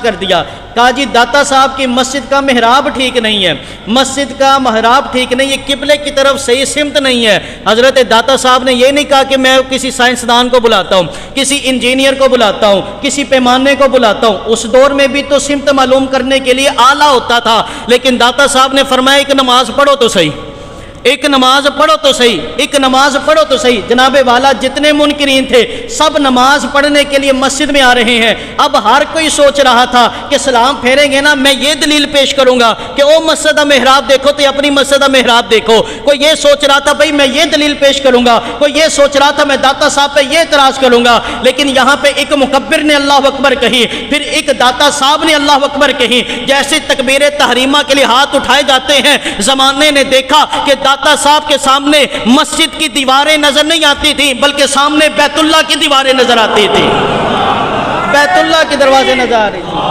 کر دیا، کہا جی داتا صاحب کی مسجد کا محراب ٹھیک نہیں ہے، مسجد کا محراب ٹھیک نہیں ہے، قبلے کی طرف صحیح سمت نہیں ہے۔ حضرت داتا صاحب نے یہ نہیں کہا کہ میں کسی سائنسدان کو بلاتا ہوں، کسی انجینئر کو بلاتا ہوں، کسی پیمانے کو بلاتا ہوں، اس دور میں بھی تو سمت معلوم کرنے کے لیے آلہ ہوتا تھا، لیکن داتا صاحب نے فرمایا ایک نماز پڑھو تو صحیح، ایک نماز پڑھو تو صحیح، ایک نماز پڑھو تو صحیح۔ جناب والا جتنے منکرین تھے سب نماز پڑھنے کے لیے مسجد میں آ رہے ہیں۔ اب ہر کوئی سوچ رہا تھا کہ سلام پھیریں گے نا میں یہ دلیل پیش کروں گا کہ او مسجد محراب دیکھو تو اپنی مسجد محراب دیکھو، کوئی یہ سوچ رہا تھا بھائی میں یہ دلیل پیش کروں گا، کوئی یہ سوچ رہا تھا میں داتا صاحب پہ یہ اعتراض کروں گا، لیکن یہاں پہ ایک مکبر نے اللہ اکبر کہی، پھر ایک داتا صاحب نے اللہ اکبر کہی۔ جیسے تکبیر تحریمہ کے لیے ہاتھ اٹھائے جاتے ہیں، زمانے نے دیکھا کہ داتا صاحب کے سامنے مسجد کی دیواریں نظر نہیں آتی تھی بلکہ سامنے بیت اللہ کی دیواریں نظر آتی تھی، بیت اللہ کے دروازے نظر آ رہی تھی۔